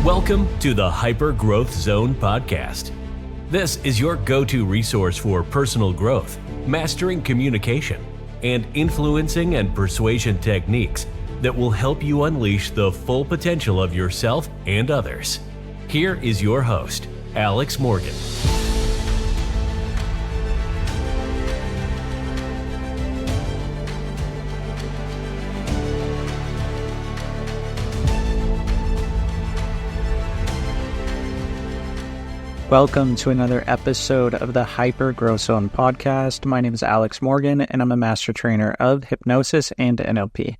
Welcome to the Hyper Growth Zone podcast. This is your go-to resource for personal growth, mastering communication, and influencing and persuasion techniques that will help you unleash the full potential of yourself and others. Here is your host, Alex Morgan. Welcome to another episode of the Hyper Growth Zone podcast. My name is Alex Morgan, and I'm a master trainer of hypnosis and NLP.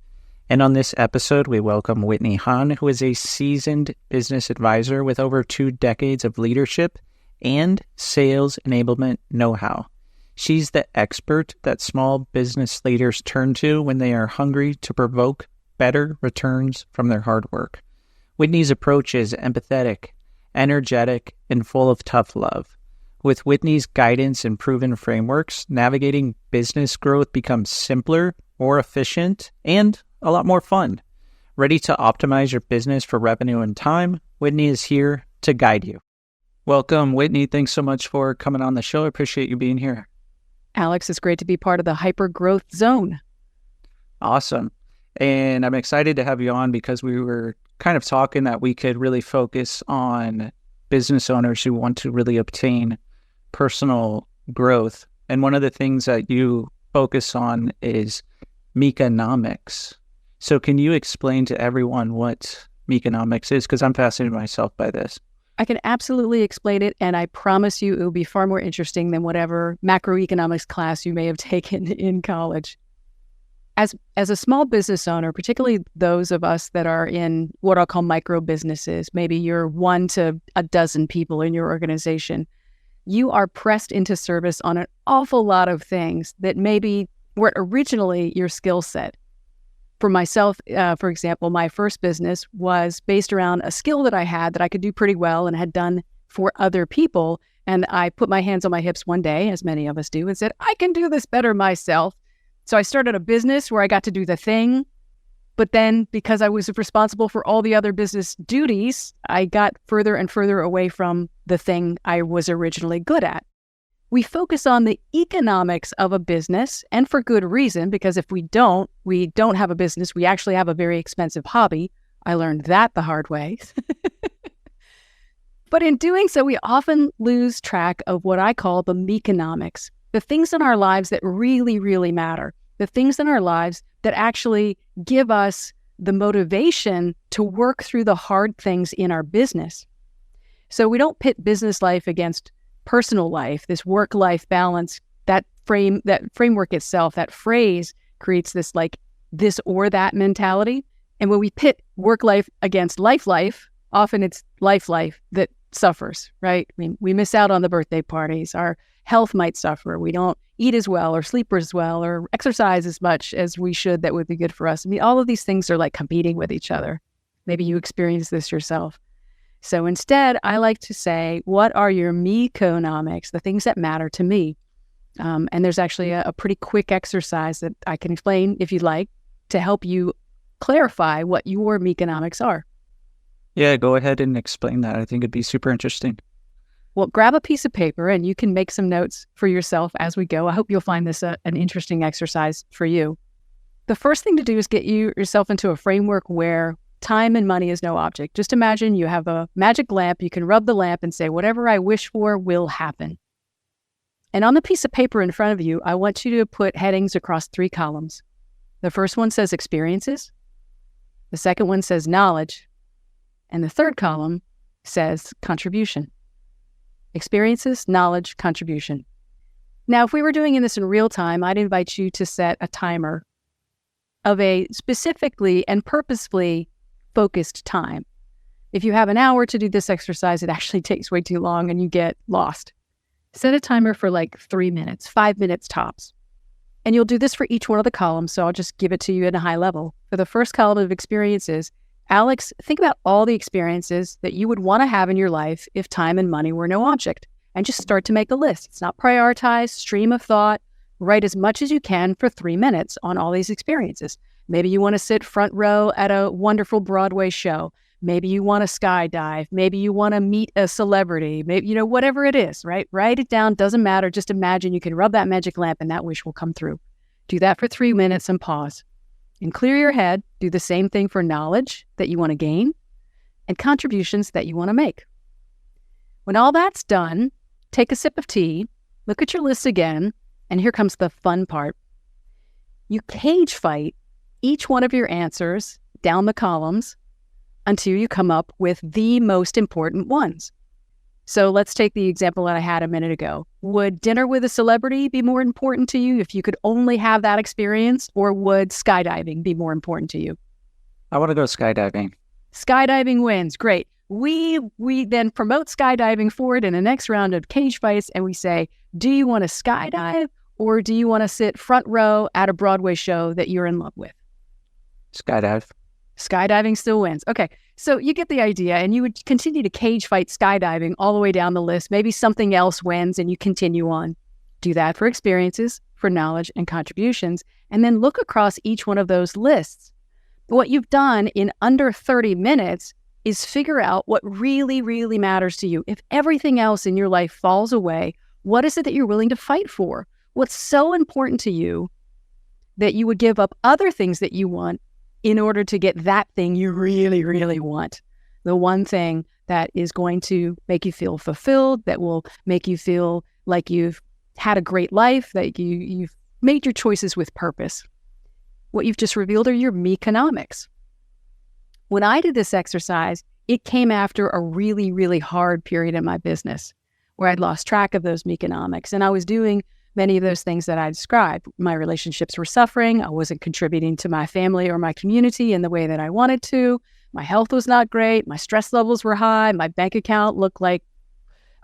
And on this episode, we welcome Whitney Hahn, who is a seasoned business advisor with over 2 decades of leadership and sales enablement know-how. She's the expert that small business leaders turn to when they are hungry to provoke better returns from their hard work. Whitney's approach is empathetic, energetic, and full of tough love. With Whitney's guidance and proven frameworks, navigating business growth becomes simpler, more efficient, and a lot more fun. Ready to optimize your business for revenue and time? Whitney is here to guide you. Welcome, Whitney. Thanks so much for coming on the show. I appreciate you being here. Alex, it's great to be part of the Hyper Growth Zone. Awesome. And I'm excited to have you on because we were kind of talking that we could really focus on business owners who want to really obtain personal growth. And one of the things that you focus on is me-conomics. So can you explain to everyone what me-conomics is? Because I'm fascinated myself by this. I can absolutely explain it, and I promise you it will be far more interesting than whatever macroeconomics class you may have taken in college. As a small business owner, particularly those of us that are in what I'll call micro businesses, maybe you're 1 to a dozen people in your organization, you are pressed into service on an awful lot of things that maybe weren't originally your skill set. For myself, for example, my first business was based around a skill that I had that I could do pretty well and had done for other people. And I put my hands on my hips one day, as many of us do, and said, I can do this better myself. So I started a business where I got to do the thing, but then because I was responsible for all the other business duties, I got further and further away from the thing I was originally good at. We focus on the economics of a business, and for good reason, because if we don't have a business, we actually have a very expensive hobby. I learned that the hard way. But in doing so, we often lose track of what I call the me-conomics, the things in our lives that really, really matter, the things in our lives that actually give us the motivation to work through the hard things in our business. So we don't pit business life against personal life, this work-life balance, that framework itself, that phrase creates this like this or that mentality. And when we pit work life against life, often it's life that suffers, right? I mean, we miss out on the birthday parties. Our health might suffer. We don't eat as well or sleep as well or exercise as much as we should that would be good for us. I mean, all of these things are like competing with each other. Maybe you experience this yourself. So instead, I like to say, what are your me-conomics, the things that matter to me? And there's actually a pretty quick exercise that I can explain, if you'd like, to help you clarify what your me-conomics are. Yeah, go ahead and explain that. I think it'd be super interesting. Well, grab a piece of paper and you can make some notes for yourself as we go. I hope you'll find this an interesting exercise for you. The first thing to do is get yourself into a framework where time and money is no object. Just imagine you have a magic lamp. You can rub the lamp and say, whatever I wish for will happen. And on the piece of paper in front of you, I want you to put headings across 3 columns. The first one says experiences. The second one says knowledge. And the third column says contribution. Experiences, knowledge, contribution. Now, if we were doing this in real time, I'd invite you to set a timer of a specifically and purposefully focused time. If you have an hour to do this exercise, it actually takes way too long and you get lost. Set a timer for like 3 minutes, 5 minutes tops. And you'll do this for each one of the columns, so I'll just give it to you at a high level. For the first column of experiences, Alex, think about all the experiences that you would want to have in your life if time and money were no object, and just start to make a list. It's not prioritized, stream of thought. Write as much as you can for 3 minutes on all these experiences. Maybe you want to sit front row at a wonderful Broadway show. Maybe you want to skydive. Maybe you want to meet a celebrity. Maybe, whatever it is, right? Write it down. Doesn't matter. Just imagine you can rub that magic lamp and that wish will come through. Do that for 3 minutes and pause. And clear your head. Do the same thing for knowledge that you want to gain and contributions that you want to make. When all that's done, take a sip of tea, look at your list again, and here comes the fun part. You cage fight each one of your answers down the columns until you come up with the most important ones. So let's take the example that I had a minute ago. Would dinner with a celebrity be more important to you if you could only have that experience, or would skydiving be more important to you? I want to go skydiving. Skydiving wins. Great. We then promote skydiving forward in the next round of cage fights, and we say, do you want to skydive, or do you want to sit front row at a Broadway show that you're in love with? Skydive. Skydiving still wins. Okay, so you get the idea, and you would continue to cage fight skydiving all the way down the list. Maybe something else wins, and you continue on. Do that for experiences, for knowledge, and contributions, and then look across each one of those lists. What you've done in under 30 minutes is figure out what really, really matters to you. If everything else in your life falls away, what is it that you're willing to fight for? What's so important to you that you would give up other things that you want in order to get that thing you really, really want? The one thing that is going to make you feel fulfilled, that will make you feel like you've had a great life, that you've made your choices with purpose. What you've just revealed are your me-conomics. When I did this exercise, it came after a really, really hard period in my business where I'd lost track of those me-conomics, and I was doing many of those things that I described. My relationships were suffering. I wasn't contributing to my family or my community in the way that I wanted to. My health was not great. My stress levels were high. My bank account looked like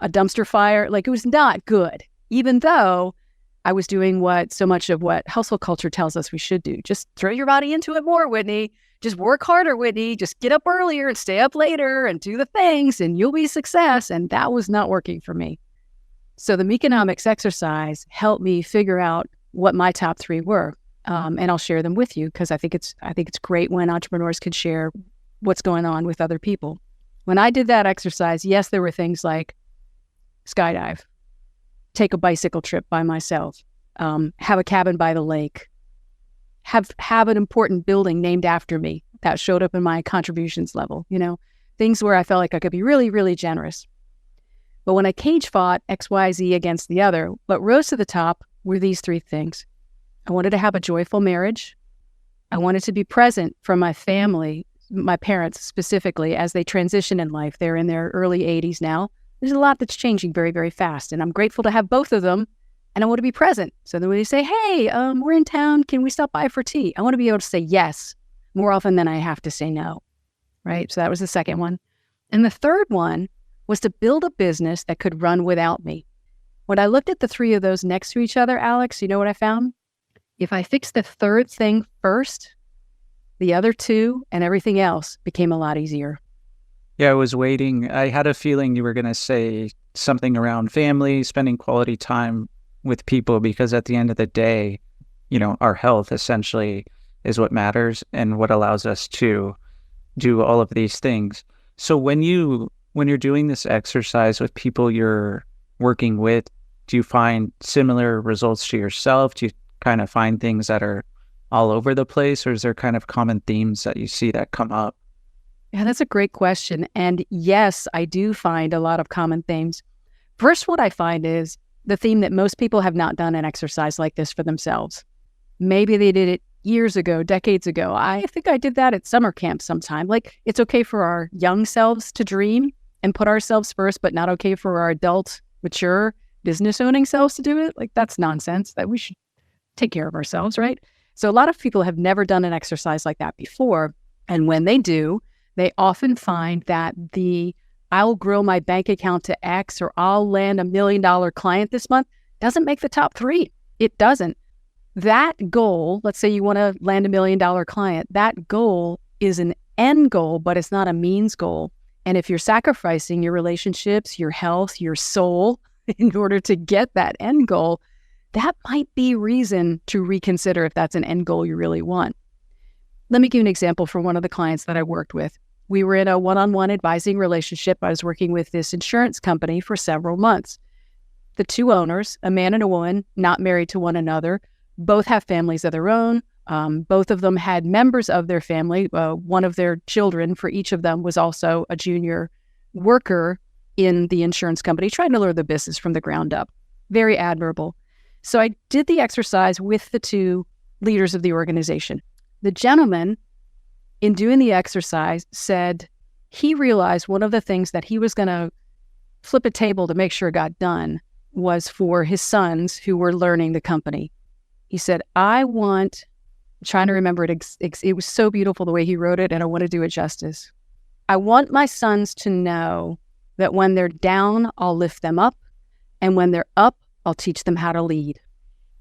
a dumpster fire. Like, it was not good, even though I was doing so much of what hustle culture tells us we should do. Just throw your body into it more, Whitney. Just work harder, Whitney. Just get up earlier and stay up later and do the things and you'll be a success. And that was not working for me. So the me-conomics exercise helped me figure out what my top 3 were. And I'll share them with you because I think it's great when entrepreneurs can share what's going on with other people. When I did that exercise, yes, there were things like skydive, take a bicycle trip by myself, have a cabin by the lake, have an important building named after me. That showed up in my contributions level, things where I felt like I could be really, really generous. But when I cage fought X, Y, Z against the other, what rose to the top were these 3 things. I wanted to have a joyful marriage. I wanted to be present for my family, my parents specifically, as they transition in life. They're in their early 80s now. There's a lot that's changing very, very fast. And I'm grateful to have both of them. And I want to be present. So then when they say, hey, we're in town, can we stop by for tea? I want to be able to say yes more often than I have to say no, right? So that was the second one. And the third one was to build a business that could run without me. When I looked at the 3 of those next to each other, Alex, you know what I found? If I fixed the third thing first, the other 2 and everything else became a lot easier. Yeah, I was waiting. I had a feeling you were going to say something around family, spending quality time with people, because at the end of the day, our health essentially is what matters and what allows us to do all of these things. So when you're doing this exercise with people you're working with, do you find similar results to yourself? Do you kind of find things that are all over the place, or is there kind of common themes that you see that come up? Yeah, that's a great question. And yes, I do find a lot of common themes. First, what I find is the theme that most people have not done an exercise like this for themselves. Maybe they did it years ago, decades ago. I think I did that at summer camp sometime. Like, it's okay for our young selves to dream and put ourselves first, but not okay for our adult, mature, business owning selves to do it. Like, that's nonsense. That we should take care of ourselves, right? So a lot of people have never done an exercise like that before. And when they do, they often find that I'll grow my bank account to X, or I'll land $1 million client this month, doesn't make the top 3. It doesn't. That goal, let's say you want to land $1 million client, that goal is an end goal, but it's not a means goal. And if you're sacrificing your relationships, your health, your soul in order to get that end goal, that might be reason to reconsider if that's an end goal you really want. Let me give you an example for one of the clients that I worked with. We were in a one-on-one advising relationship. I was working with this insurance company for several months. The two owners, a man and a woman, not married to one another, both have families of their own. Both of them had members of their family. One of their children for each of them was also a junior worker in the insurance company, trying to learn the business from the ground up. Very admirable. So I did the exercise with the two leaders of the organization. The gentleman, in doing the exercise, said he realized one of the things that he was going to flip a table to make sure it got done was for his sons who were learning the company. He said, I'm trying to remember it. It was so beautiful the way he wrote it, and I want to do it justice. I want my sons to know that when they're down, I'll lift them up, and when they're up, I'll teach them how to lead.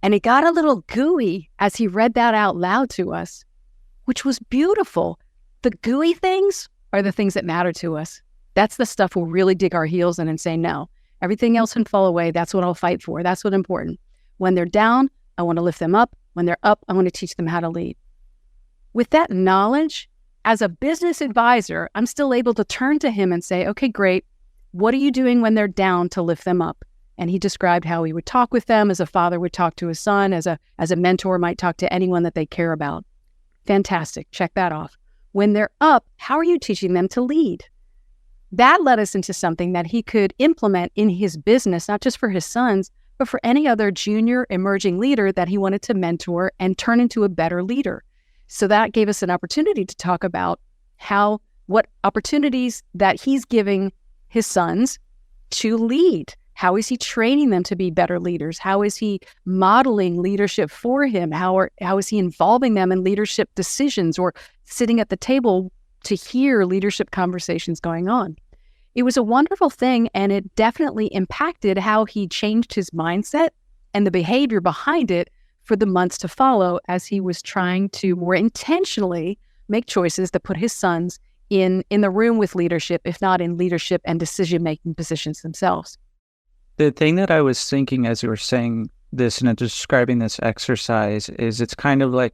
And it got a little gooey as he read that out loud to us, which was beautiful. The gooey things are the things that matter to us. That's the stuff we'll really dig our heels in and say, no, everything else can fall away. That's what I'll fight for. That's what's important. When they're down, I want to lift them up. When they're up, I want to teach them how to lead. With that knowledge, as a business advisor, I'm still able to turn to him and say, okay, great. What are you doing when they're down to lift them up? And he described how he would talk with them as a father would talk to his son, as a mentor might talk to anyone that they care about. Fantastic. Check that off. When they're up, how are you teaching them to lead? That led us into something that he could implement in his business, not just for his sons, but for any other junior emerging leader that he wanted to mentor and turn into a better leader. So that gave us an opportunity to talk about what opportunities that he's giving his sons to lead. How is he training them to be better leaders? How is he modeling leadership for him? How is he involving them in leadership decisions or sitting at the table to hear leadership conversations going on? It was a wonderful thing, and it definitely impacted how he changed his mindset and the behavior behind it for the months to follow as he was trying to more intentionally make choices that put his sons in the room with leadership, if not in leadership and decision-making positions themselves. The thing that I was thinking as you were saying this and describing this exercise is it's kind of like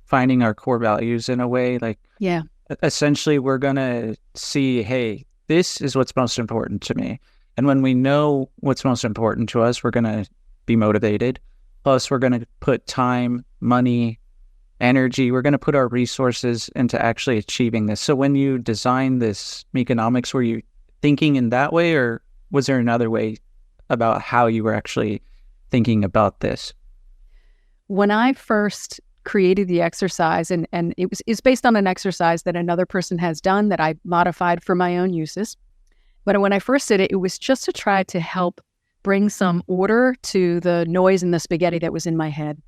finding our core values in a way. Like, yeah, essentially, we're going to see, hey, this is what's most important to me. And when we know what's most important to us, we're going to be motivated. Plus, we're going to put time, money, energy. We're going to put our resources into actually achieving this. So when you designed this me-conomics, were you thinking in that way, or was there another way about how you were actually thinking about this? When I first created the exercise, and it's based on an exercise that another person has done that I modified for my own uses. But when I first did it, it was just to try to help bring some order to the noise and the spaghetti that was in my head.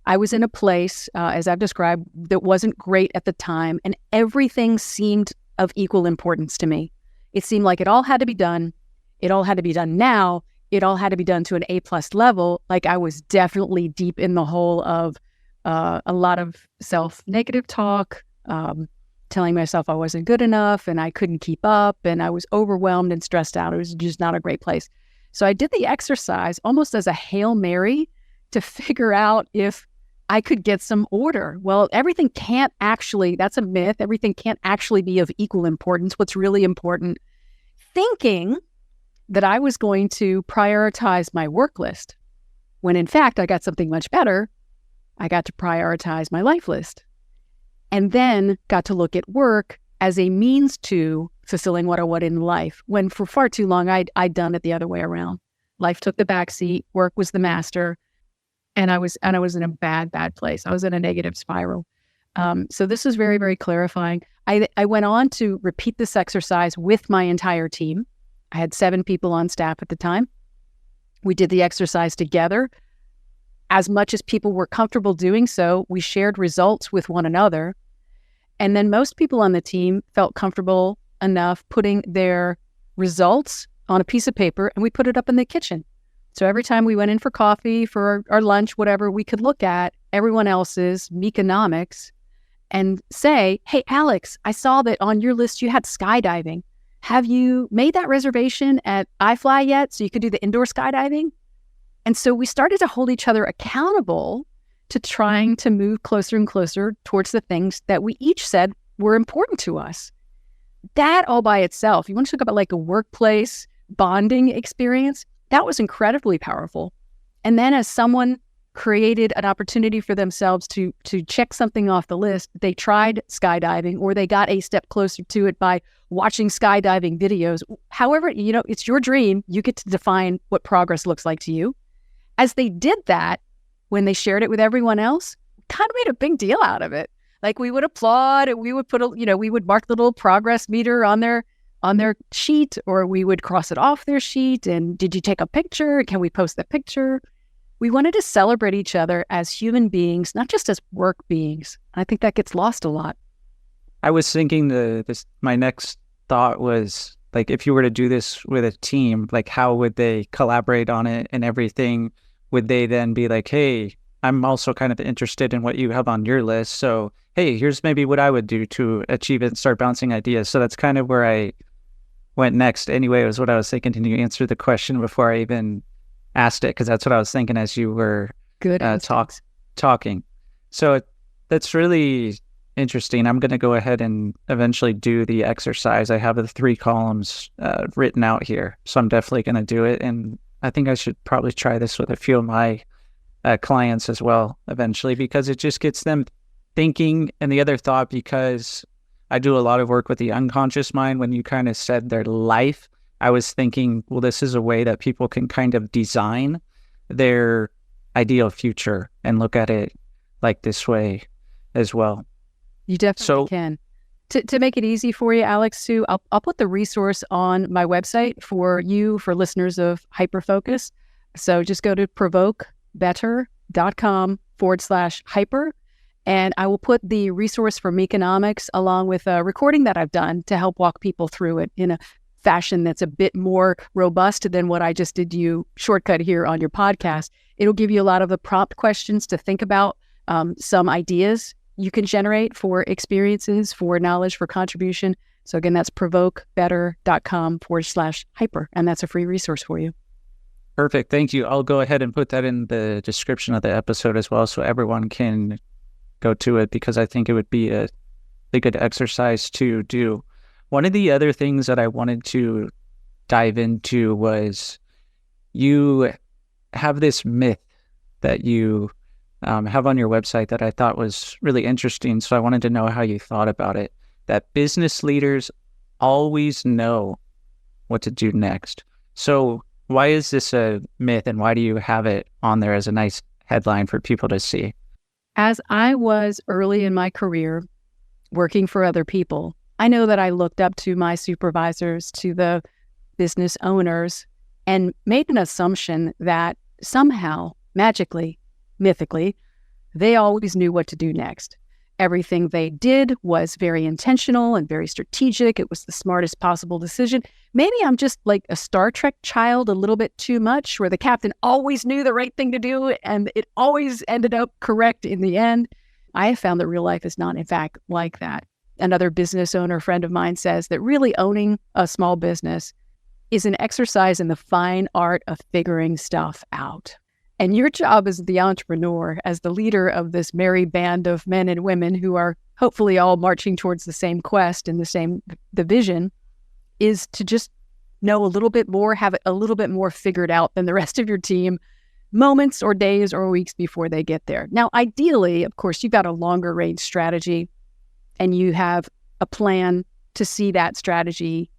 I was in a place, as I've described, that wasn't great at the time, and everything seemed of equal importance to me. It seemed like it all had to be done. It all had to be done now. It all had to be done to an A+ level. Like, I was definitely deep in the hole of a lot of self-negative talk, telling myself I wasn't good enough and I couldn't keep up, and I was overwhelmed and stressed out. It was just not a great place. So I did the exercise almost as a Hail Mary to figure out if I could get some order. Well, everything can't actually, that's a myth. Everything can't actually be of equal importance. What's really important? Thinking that I was going to prioritize my work list, when in fact I got something much better. I got to prioritize my life list, and then got to look at work as a means to fulfilling what I wanted in life, when for far too long I'd done it the other way around. Life took the backseat, work was the master, and I was in a bad place. I was in a negative spiral. So this is very, very clarifying. I went on to repeat this exercise with my entire team. I had 7 people on staff at the time. We did the exercise together. As much as people were comfortable doing so, we shared results with one another. And then most people on the team felt comfortable enough putting their results on a piece of paper, and we put it up in the kitchen. So every time we went in for coffee, for our lunch, whatever, we could look at everyone else's me-conomics and say, hey, Alex, I saw that on your list you had skydiving. Have you made that reservation at iFly yet so you could do the indoor skydiving? And so we started to hold each other accountable to trying to move closer and closer towards the things that we each said were important to us. that all by itself, you want to talk about like a workplace bonding experience, that was incredibly powerful. And then as someone created an opportunity for themselves to check something off the list, they tried skydiving or they got a step closer to it by watching skydiving videos. However, it's your dream. You get to define what progress looks like to you. As they did that, when they shared it with everyone else, kind of made a big deal out of it. Like we would applaud and we would we would mark the little progress meter on their sheet, or we would cross it off their sheet. And did you take a picture? Can we post the picture? We wanted to celebrate each other as human beings, not just as work beings. I think that gets lost a lot. I was thinking my next thought was like, if you were to do this with a team, like how would they collaborate on it and everything? Would they then be like, hey, I'm also kind of interested in what you have on your list. So, hey, here's maybe what I would do to achieve it and start bouncing ideas. So that's kind of where I went next. Anyway, it was what I was thinking. Can you answer the question before I even asked it? Because that's what I was thinking as you were good talking. So that's really interesting. I'm going to go ahead and eventually do the exercise. I have the 3 columns written out here. So I'm definitely going to do it. And I think I should probably try this with a few of my clients as well eventually, because it just gets them thinking. And the other thought, because I do a lot of work with the unconscious mind, when you kind of said their life, I was thinking, well, this is a way that people can kind of design their ideal future and look at it like this way as well. You definitely can. To make it easy for you, Alex, too, I'll put the resource on my website for listeners of Hyperfocus. So just go to provokebetter.com/hyper. And I will put the resource for me-conomics along with a recording that I've done to help walk people through it in a fashion that's a bit more robust than what I just did you shortcut here on your podcast. It'll give you a lot of the prompt questions to think about, some ideas you can generate for experiences, for knowledge, for contribution. So again, that's provokebetter.com/hyper. And that's a free resource for you. Perfect. Thank you. I'll go ahead and put that in the description of the episode as well, so everyone can go to it, because I think it would be a good exercise to do. One of the other things that I wanted to dive into was, you have this myth that you have on your website that I thought was really interesting. So I wanted to know how you thought about it, that business leaders always know what to do next. So why is this a myth, and why do you have it on there as a nice headline for people to see? As I was early in my career working for other people, I know that I looked up to my supervisors, to the business owners, and made an assumption that somehow, magically, mythically, they always knew what to do next. Everything they did was very intentional and very strategic. It was the smartest possible decision. Maybe I'm just like a Star Trek child a little bit too much, where the captain always knew the right thing to do and it always ended up correct in the end. I have found that real life is not, in fact, like that. Another business owner friend of mine says that really owning a small business is an exercise in the fine art of figuring stuff out. And your job as the entrepreneur, as the leader of this merry band of men and women who are hopefully all marching towards the same quest and the vision, is to just know a little bit more, have it a little bit more figured out than the rest of your team, moments or days or weeks before they get there. Now, ideally, of course, you've got a longer range strategy and you have a plan to see that strategy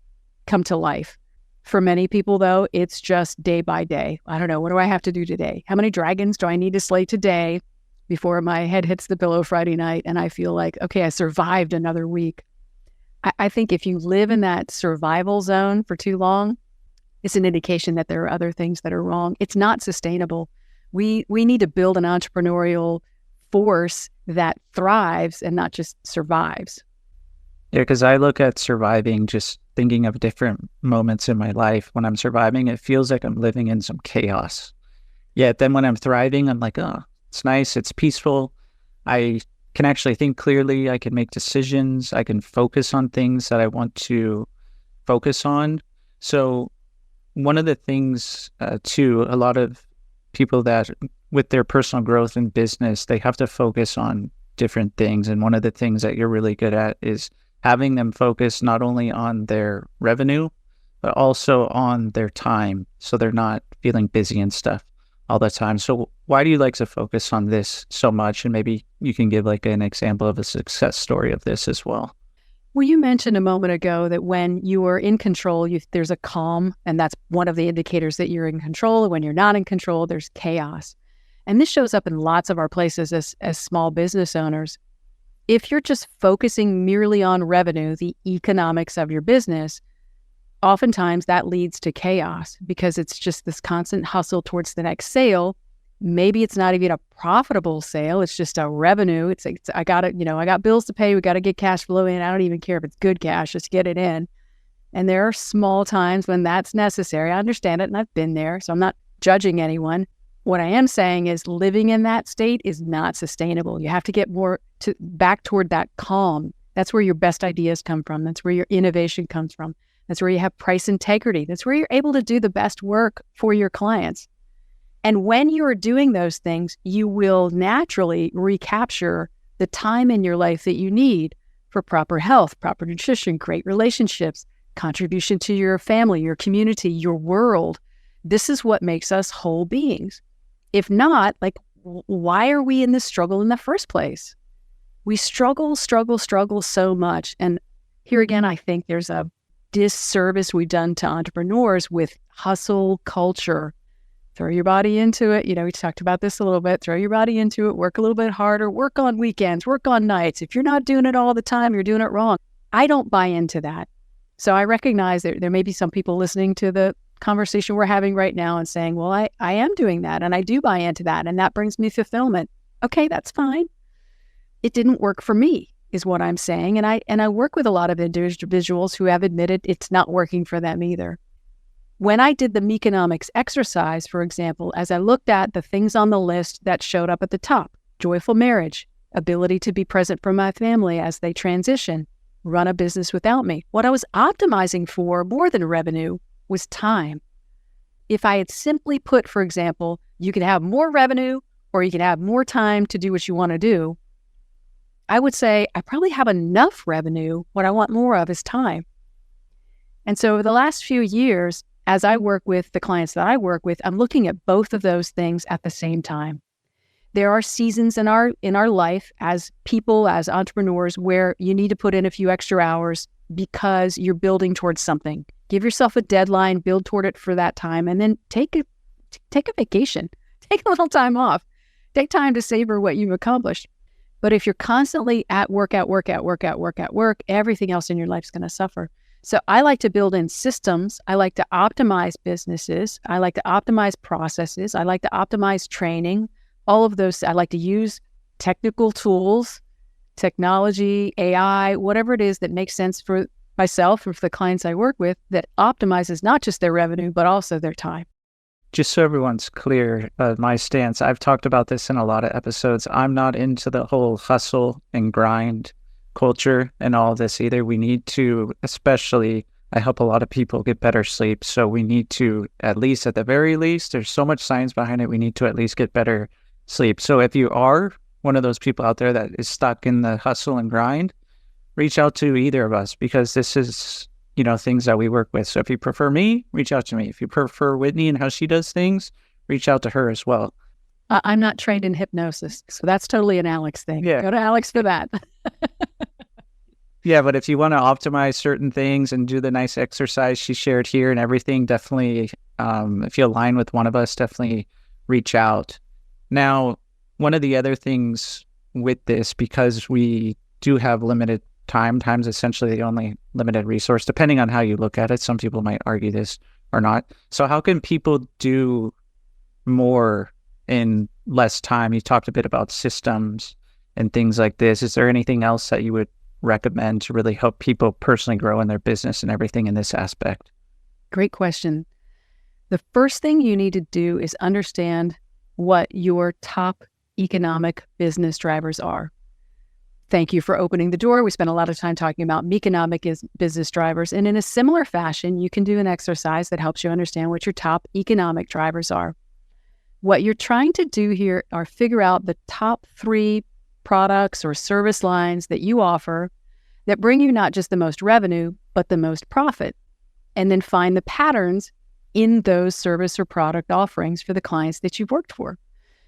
come to life. For many people, though, it's just day by day. I don't know, what do I have to do today? How many dragons do I need to slay today before my head hits the pillow Friday night and I feel like, okay, I survived another week? I think if you live in that survival zone for too long, it's an indication that there are other things that are wrong. It's not sustainable. We need to build an entrepreneurial force that thrives and not just survives. Yeah, because I look at surviving, just thinking of different moments in my life. When I'm surviving, it feels like I'm living in some chaos. Yet then when I'm thriving, I'm like, oh, it's nice, it's peaceful. I can actually think clearly. I can make decisions. I can focus on things that I want to focus on. So one of the things, too, a lot of people that with their personal growth in business, they have to focus on different things. And one of the things that you're really good at is having them focus not only on their revenue, but also on their time, so they're not feeling busy and stuff all the time. So why do you like to focus on this so much? And maybe you can give like an example of a success story of this as well. Well, you mentioned a moment ago that when you are in control, there's a calm, and that's one of the indicators that you're in control. When you're not in control, there's chaos. And this shows up in lots of our places as small business owners. If you're just focusing merely on revenue, the economics of your business, oftentimes that leads to chaos because it's just this constant hustle towards the next sale. Maybe it's not even a profitable sale. It's just a revenue. I got bills to pay. We got to get cash flow in. I don't even care if it's good cash, just get it in. And there are small times when that's necessary. I understand it and I've been there, so I'm not judging anyone. What I am saying is living in that state is not sustainable. You have to get back toward that calm. That's where your best ideas come from. That's where your innovation comes from. That's where you have price integrity. That's where you're able to do the best work for your clients. And when you are doing those things, you will naturally recapture the time in your life that you need for proper health, proper nutrition, great relationships, contribution to your family, your community, your world. This is what makes us whole beings. If not, why are we in this struggle in the first place? We struggle so much. And here again, I think there's a disservice we've done to entrepreneurs with hustle culture. Throw your body into it. We talked about this a little bit. Throw your body into it. Work a little bit harder. Work on weekends. Work on nights. If you're not doing it all the time, you're doing it wrong. I don't buy into that. So I recognize that there may be some people listening to the conversation we're having right now and saying, well, I am doing that and I do buy into that and that brings me fulfillment. Okay, that's fine. It didn't work for me is what I'm saying. And I work with a lot of individuals who have admitted it's not working for them either. When I did the me-conomics exercise, for example, as I looked at the things on the list that showed up at the top, joyful marriage, ability to be present for my family as they transition, run a business without me. What I was optimizing for more than revenue was time. If I had simply put, for example, you can have more revenue or you can have more time to do what you want to do, I would say I probably have enough revenue. What I want more of is time. And so over the last few years, as I work with the clients that I work with, I'm looking at both of those things at the same time. There are seasons in our life as people, as entrepreneurs, where you need to put in a few extra hours because you're building towards something. Give yourself a deadline, build toward it for that time, and then take a vacation. Take a little time off. Take time to savor what you've accomplished. But if you're constantly at work, everything else in your life is going to suffer. So I like to build in systems. I like to optimize businesses. I like to optimize processes. I like to optimize training. All of those. I like to use technical tools, technology, AI, whatever it is that makes sense for myself or for the clients I work with that optimizes not just their revenue, but also their time. Just so everyone's clear, my stance, I've talked about this in a lot of episodes. I'm not into the whole hustle and grind culture and all of this either. We need to, especially, I help a lot of people get better sleep. So we need to, at the very least, there's so much science behind it. We need to at least get better sleep. So if you are one of those people out there that is stuck in the hustle and grind, reach out to either of us because this is, things that we work with. So if you prefer me, reach out to me. If you prefer Whitney and how she does things, reach out to her as well. I'm not trained in hypnosis, so that's totally an Alex thing. Yeah. Go to Alex for that. Yeah, but if you want to optimize certain things and do the nice exercise she shared here and everything, definitely, if you align with one of us, definitely reach out. Now, one of the other things with this, because we do have limited time's essentially the only limited resource, depending on how you look at it. Some people might argue this or not. So how can people do more in less time? You talked a bit about systems and things like this. Is there anything else that you would recommend to really help people personally grow in their business and everything in this aspect? Great question. The first thing you need to do is understand what your top economic business drivers are. Thank you for opening the door. We spent a lot of time talking about me-conomic business drivers. And in a similar fashion, you can do an exercise that helps you understand what your top economic drivers are. What you're trying to do here are figure out the top 3 products or service lines that you offer that bring you not just the most revenue, but the most profit. And then find the patterns in those service or product offerings for the clients that you've worked for.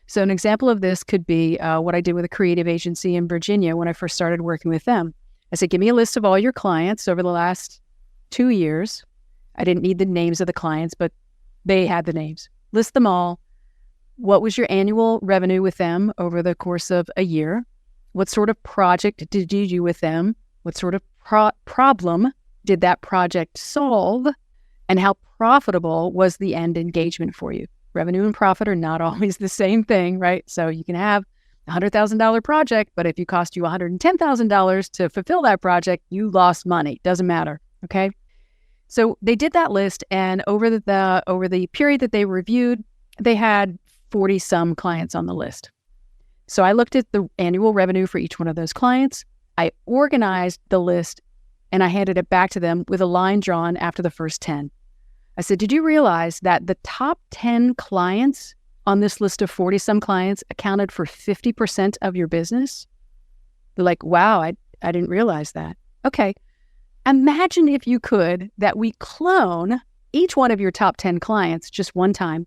So an example of this could be what I did with a creative agency in Virginia when I first started working with them. I said, give me a list of all your clients over the last 2 years. I didn't need the names of the clients, but they had the names. List them all. What was your annual revenue with them over the course of a year? What sort of project did you do with them? What sort of problem did that project solve? And how profitable was the end engagement for you? Revenue and profit are not always the same thing, right? So you can have a $100,000 project, but if you cost you $110,000 to fulfill that project, you lost money. Doesn't matter, okay? So they did that list, and over the period that they reviewed, they had 40-some clients on the list. So I looked at the annual revenue for each one of those clients. I organized the list, and I handed it back to them with a line drawn after the first 10. I said, did you realize that the top 10 clients on this list of 40-some clients accounted for 50% of your business? They're like, wow, I didn't realize that. Okay. Imagine if you could that we clone each one of your top 10 clients just one time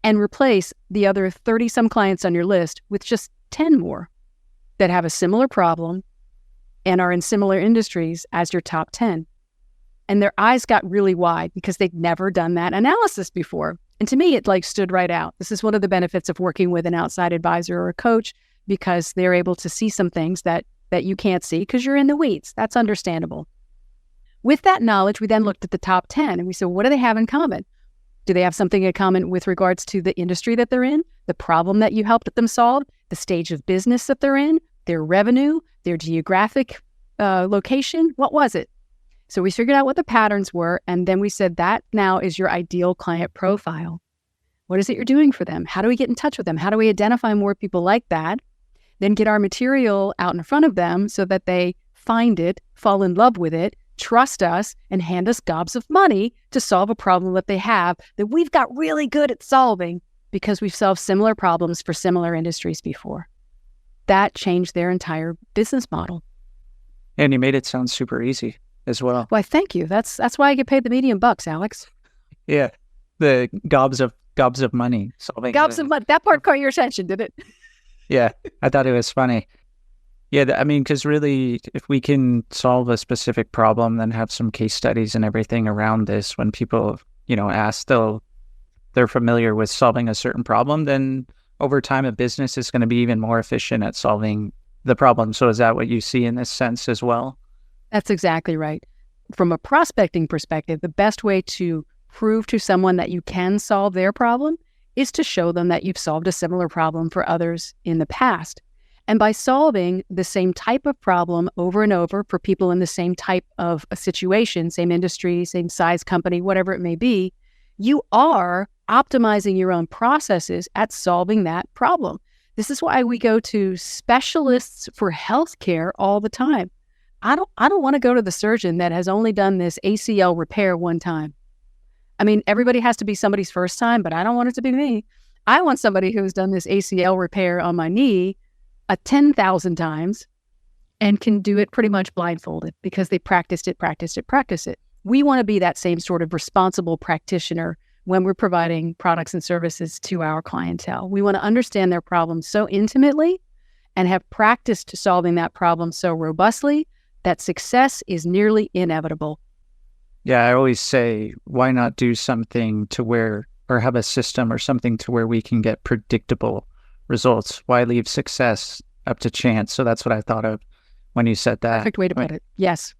and replace the other 30-some clients on your list with just 10 more that have a similar problem and are in similar industries as your top 10. And their eyes got really wide because they'd never done that analysis before. And to me, it stood right out. This is one of the benefits of working with an outside advisor or a coach, because they're able to see some things that you can't see because you're in the weeds. That's understandable. With that knowledge, we then looked at the top 10 and we said, what do they have in common? Do they have something in common with regards to the industry that they're in, the problem that you helped them solve, the stage of business that they're in, their revenue, their geographic location? What was it? So we figured out what the patterns were, and then we said that now is your ideal client profile. What is it you're doing for them? How do we get in touch with them? How do we identify more people like that? Then get our material out in front of them so that they find it, fall in love with it, trust us, and hand us gobs of money to solve a problem that they have that we've got really good at solving because we've solved similar problems for similar industries before. That changed their entire business model. And you made it sound super easy as well. Why, thank you. That's why I get paid the medium bucks, Alex. Yeah, the gobs of money solving. Gobs of money. That part caught your attention, did it? Yeah, I thought it was funny. Yeah, I mean, because really, if we can solve a specific problem, then have some case studies and everything around this, when people, ask, they're familiar with solving a certain problem, then over time, a business is going to be even more efficient at solving the problem. So is that what you see in this sense as well? That's exactly right. From a prospecting perspective, the best way to prove to someone that you can solve their problem is to show them that you've solved a similar problem for others in the past. And by solving the same type of problem over and over for people in the same type of a situation, same industry, same size company, whatever it may be, you are optimizing your own processes at solving that problem. This is why we go to specialists for healthcare all the time. I don't want to go to the surgeon that has only done this ACL repair one time. I mean, everybody has to be somebody's first time, but I don't want it to be me. I want somebody who's done this ACL repair on my knee 10,000 times and can do it pretty much blindfolded because they practiced it. We want to be that same sort of responsible practitioner when we're providing products and services to our clientele. We want to understand their problem so intimately and have practiced solving that problem so robustly that success is nearly inevitable. Yeah, I always say, why not do something to where, or have a system or something to where we can get predictable results? Why leave success up to chance? So that's what I thought of when you said that. Perfect way to put it. Yes.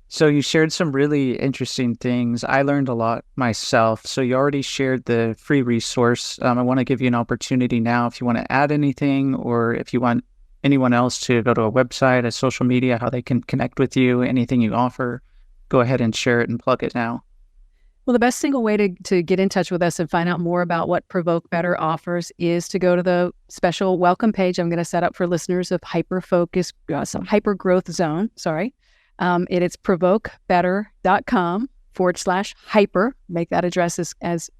So you shared some really interesting things. I learned a lot myself. So you already shared the free resource. I want to give you an opportunity now if you want to add anything, or if you want anyone else to go to a website, a social media, how they can connect with you, anything you offer, go ahead and share it and plug it now. Well, the best single way to get in touch with us and find out more about what ProvokeBetter offers is to go to the special welcome page I'm going to set up for listeners of Hyper Growth Zone. It's provokebetter.com/hyper. Make that address as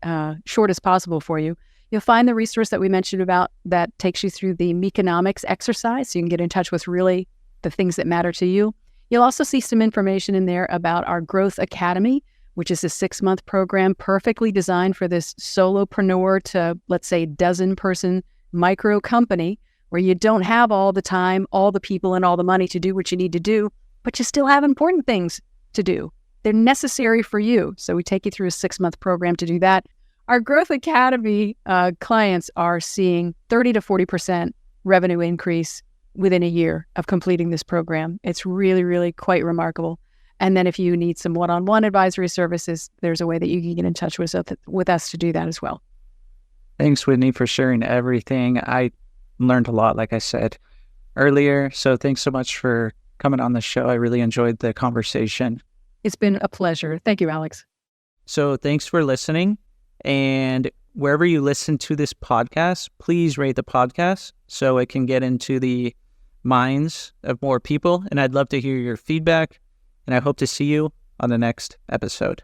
short as possible for you. You'll find the resource that we mentioned about that takes you through the me-conomics exercise, so you can get in touch with really the things that matter to you. You'll also see some information in there about our Growth Academy, which is a 6-month program perfectly designed for this solopreneur to, let's say, dozen-person micro company where you don't have all the time, all the people, and all the money to do what you need to do, but you still have important things to do. They're necessary for you. So we take you through a 6-month program to do that. Our Growth Academy clients are seeing 30 to 40% revenue increase within a year of completing this program. It's really, really quite remarkable. And then if you need some one-on-one advisory services, there's a way that you can get in touch with us to do that as well. Thanks, Whitney, for sharing everything. I learned a lot, like I said earlier. So thanks so much for coming on the show. I really enjoyed the conversation. It's been a pleasure. Thank you, Alex. So thanks for listening. And wherever you listen to this podcast, please rate the podcast so it can get into the minds of more people. And I'd love to hear your feedback. And I hope to see you on the next episode.